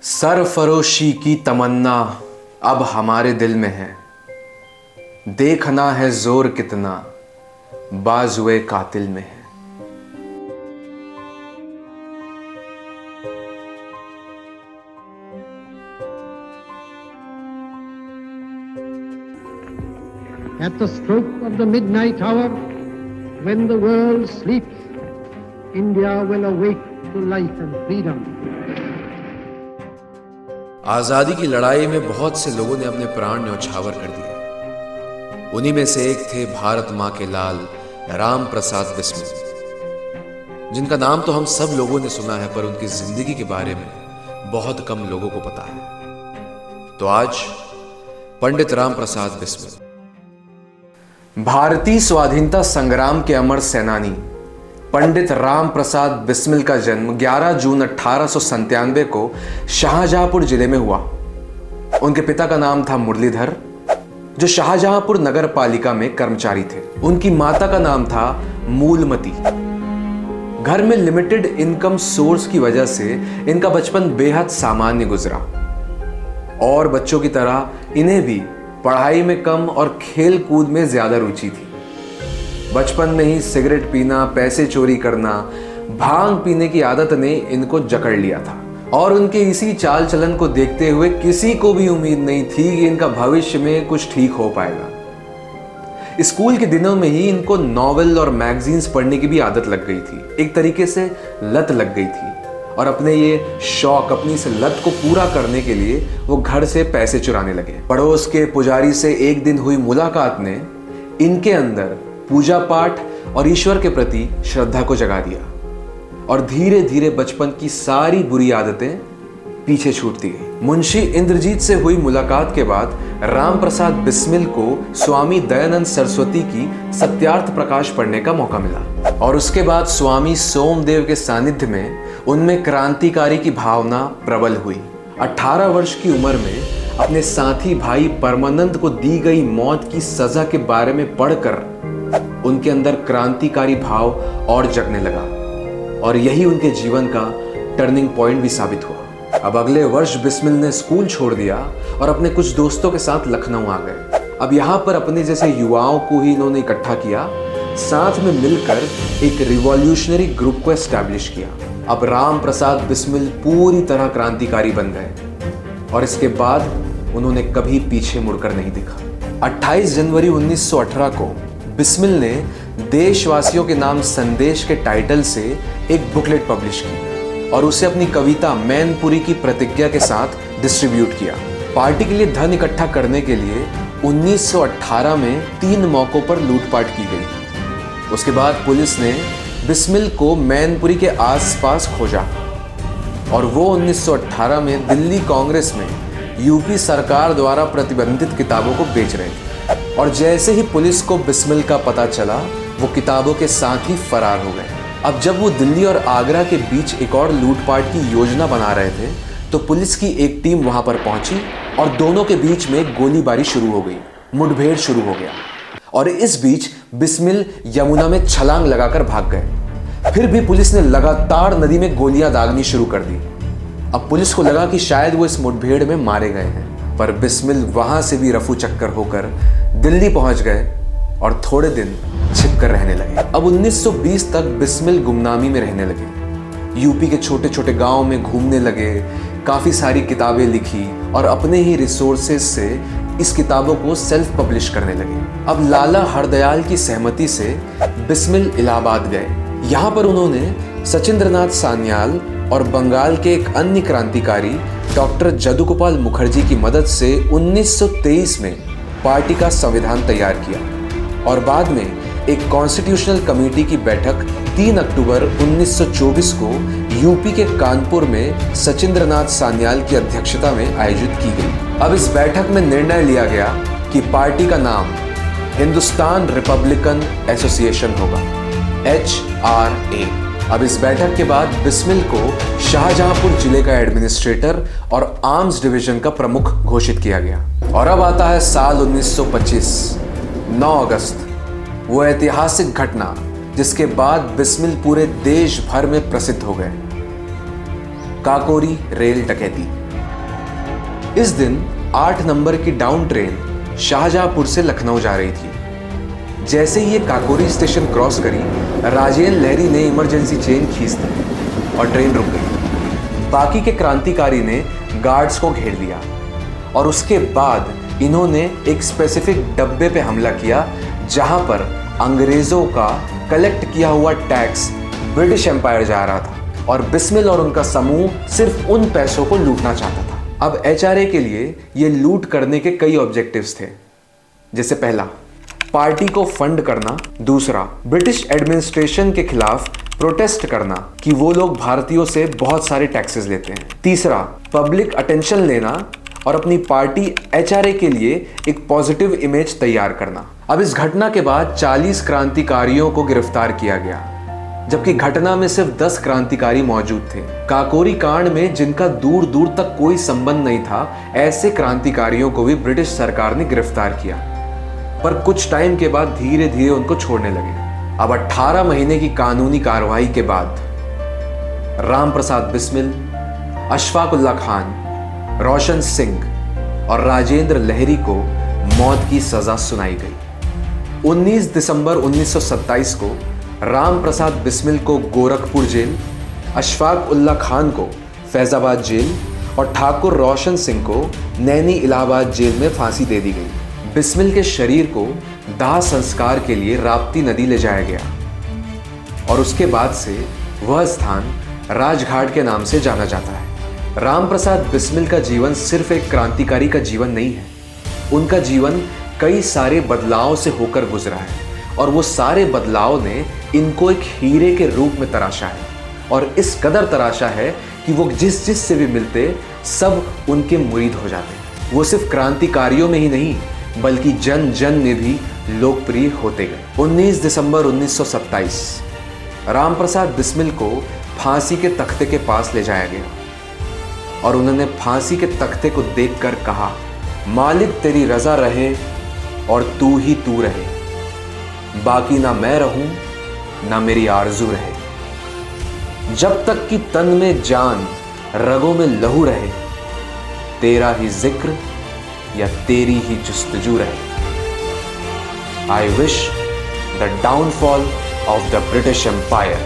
सरफरोशी की तमन्ना अब हमारे दिल में है, देखना है जोर कितना बाजुए कातिल में है। At the stroke of the midnight hour, when the world sleeps, India will awake to life and freedom. आजादी की लड़ाई में बहुत से लोगों ने अपने प्राण न्यौछावर कर दिए। उन्हीं में से एक थे भारत मां के लाल राम प्रसाद बिस्मिल, जिनका नाम तो हम सब लोगों ने सुना है, पर उनकी जिंदगी के बारे में बहुत कम लोगों को पता है। तो आज पंडित राम प्रसाद बिस्मिल, भारतीय स्वाधीनता संग्राम के अमर सेनानी पंडित राम प्रसाद बिस्मिल का जन्म 11 जून 1897 को शाहजहांपुर जिले में हुआ। उनके पिता का नाम था मुरलीधर, जो शाहजहांपुर नगर पालिका में कर्मचारी थे। उनकी माता का नाम था मूलमती। घर में लिमिटेड इनकम सोर्स की वजह से इनका बचपन बेहद सामान्य गुजरा और बच्चों की तरह इन्हें भी पढ़ाई में कम और खेल कूद में ज्यादा रुचि थी। बचपन में ही सिगरेट पीना, पैसे चोरी करना, भांग पीने की आदत ने इनको जकड़ लिया था और उनके इसी चाल चलन को देखते हुए किसी को भी उम्मीद नहीं थी कि इनका भविष्य में कुछ ठीक हो पाएगा। स्कूल के दिनों में ही इनको नॉवेल और मैगजीन्स पढ़ने की भी आदत लग गई थी। एक तरीके से लत लग गई थी और अपने ये शौक, अपनी इस लत को पूरा करने के लिए वो घर से पैसे चुराने लगे। पड़ोस के पुजारी से एक दिन हुई मुलाकात ने इनके अंदर पूजा पाठ और ईश्वर के प्रति श्रद्धा को जगा दिया और धीरे धीरे बचपन की सारी बुरी आदतें पीछे छूटती गई। मुंशी इंद्रजीत से हुई मुलाकात के बाद राम प्रसाद बिस्मिल को स्वामी दयानंद सरस्वती की सत्यार्थ प्रकाश पढ़ने का मौका मिला और उसके बाद स्वामी सोमदेव के सानिध्य में उनमें क्रांतिकारी की भावना प्रबल हुई। 18 वर्ष की उम्र में अपने साथी भाई परमानंद को दी गई मौत की सजा के बारे में पढ़कर उनके अंदर क्रांतिकारी भाव और जगने लगा और यही उनके जीवन का टर्निंग पॉइंट भी साबित हुआ। अब अगले वर्ष बिस्मिल ने स्कूल छोड़ दिया और अपने कुछ दोस्तों के साथ लखनऊ आ गए। अब यहाँ पर अपने जैसे युवाओं को ही इन्होंने इकट्ठा किया, साथ में मिलकर एक रिवॉल्यूशनरी ग्रुप को एस्टैब्लिश किया। अब राम प्रसाद बिस्मिल पूरी तरह क्रांतिकारी बन गए और इसके बाद उन्होंने कभी पीछे मुड़कर नहीं देखा। 28 जनवरी 1918 को बिस्मिल ने देशवासियों के नाम संदेश के टाइटल से एक बुकलेट पब्लिश की और उसे अपनी कविता मैनपुरी की प्रतिज्ञा के साथ डिस्ट्रीब्यूट किया। पार्टी के लिए धन इकट्ठा करने के लिए 1918 में 3 मौकों पर लूटपाट की गई। उसके बाद पुलिस ने बिस्मिल को मैनपुरी के आसपास खोजा और वो 1918 में दिल्ली कांग्रेस में यूपी सरकार द्वारा प्रतिबंधित किताबों को बेच रहे थे और जैसे ही पुलिस को बिस्मिल का पता चला, वो किताबों के साथ ही फरार हो गए। अब जब वो दिल्ली और आगरा के बीच एक और लूटपाट की योजना बना रहे थे तो पुलिस की एक टीम वहां पर पहुंची और दोनों के बीच में गोलीबारी शुरू हो गई। मुठभेड़ शुरू हो गया और इस बीच बिस्मिल यमुना में छलांग लगाकर भाग गए। फिर भी पुलिस ने लगातार नदी में गोलियां दागनी शुरू कर दी। अब पुलिस को लगा कि शायद वो इस मुठभेड़ में मारे गए हैं, पर बिस्मिल वहां से भी रफू चक्कर होकर दिल्ली पहुंच गए और थोड़े दिन छिपकर रहने लगे। अब 1920 तक बिस्मिल गुमनामी में रहने लगे। यूपी के छोटे छोटे गांव में घूमने लगे, काफी सारी किताबें लिखी और अपने ही रिसोर्सेज से इस किताबों को सेल्फ पब्लिश करने लगे। अब लाला हरदयाल की सहमति से बिस्मिल इलाहाबाद गए। यहाँ पर उन्होंने सचिंद्रनाथ सान्याल और बंगाल के एक अन्य क्रांतिकारी डॉक्टर जदुगोपाल मुखर्जी की मदद से 1923 में पार्टी का संविधान तैयार किया और बाद में एक कॉन्स्टिट्यूशनल कमेटी की बैठक 3 अक्टूबर 1924 को यूपी के कानपुर में सचिंद्रनाथ सान्याल की अध्यक्षता में आयोजित की गई। अब इस बैठक में निर्णय लिया गया कि पार्टी का नाम हिंदुस्तान रिपब्लिकन एसोसिएशन होगा, HRA। अब इस बैठक के बाद बिस्मिल को शाहजहांपुर जिले का एडमिनिस्ट्रेटर और आर्म्स डिवीजन का प्रमुख घोषित किया गया। और अब आता है साल 1925, 9 अगस्त, वो ऐतिहासिक घटना जिसके बाद बिस्मिल पूरे देश भर में प्रसिद्ध हो गए, काकोरी रेल डकैती। इस दिन 8 नंबर की डाउन ट्रेन शाहजहांपुर से लखनऊ जा रही थी। जैसे ही ये काकोरी स्टेशन क्रॉस करी, राजेंद्र लहरी ने इमरजेंसी चेन खींच दी और ट्रेन रुक गई। बाकी के क्रांतिकारी ने गार्ड्स को घेर लिया और उसके बाद इन्होंने एक स्पेसिफिक डब्बे पे हमला किया जहां पर अंग्रेजों का कलेक्ट किया हुआ टैक्स ब्रिटिश एम्पायर जा रहा था और बिस्मिल और उनका समूह सिर्फ उन पैसों को लूटना चाहता था। अब एचआरए के लिए ये लूट करने के कई ऑब्जेक्टिव्स थे, जैसे पहला, पार्टी को फंड करना, दूसरा, ब्रिटिश एडमिनिस्ट्रेशन के खिलाफ प्रोटेस्ट करना कि वो लोग भारतीयों से बहुत सारे टैक्सेस लेते हैं, तीसरा, पब्लिक अटेंशन लेना और अपनी पार्टी एचआरए के लिए एक पॉजिटिव इमेज तैयार करना। अब इस घटना के बाद 40 क्रांतिकारियों को गिरफ्तार किया गया, जबकि घटना में सिर्फ 10 क्रांतिकारी मौजूद थे। काकोरी कांड में जिनका दूर दूर तक कोई संबंध नहीं था, ऐसे क्रांतिकारियों को भी ब्रिटिश सरकार ने गिरफ्तार किया, पर कुछ टाइम के बाद धीरे धीरे उनको छोड़ने लगे। अब 18 महीने की कानूनी कार्रवाई के बाद राम प्रसाद बिस्मिल, अशफाक उल्लाह खान, रोशन सिंह और राजेंद्र लहरी को मौत की सजा सुनाई गई। 19 दिसंबर 1927 को राम प्रसाद बिस्मिल को गोरखपुर जेल, अशफाक उल्लाह खान को फैजाबाद जेल और ठाकुर रोशन सिंह को नैनी इलाहाबाद जेल में फांसी दे दी गई। बिस्मिल के शरीर को दाह संस्कार के लिए राप्ती नदी ले जाया गया और उसके बाद से वह स्थान राजघाट के नाम से जाना जाता है। राम प्रसाद बिस्मिल का जीवन सिर्फ एक क्रांतिकारी का जीवन नहीं है, उनका जीवन कई सारे बदलावों से होकर गुजरा है और वो सारे बदलाव ने इनको एक हीरे के रूप में तराशा है और इस कदर तराशा है कि वो जिस से भी मिलते सब उनके मुरीद हो जाते। वो सिर्फ क्रांतिकारियों में ही नहीं बल्कि जन जन में भी लोकप्रिय होते गए। 19 दिसंबर 1927 राम प्रसाद बिस्मिल को फांसी के तख्ते के पास ले जाया गया और उन्होंने फांसी के तख्ते को देखकर कहा, मालिक तेरी रजा रहे और तू ही तू रहे, बाकी ना मैं रहूं ना मेरी आरजू रहे। जब तक कि तन में जान रगों में लहू रहे, तेरा ही जिक्र या तेरी ही जुस्तजू रहे। I wish the downfall of the British Empire.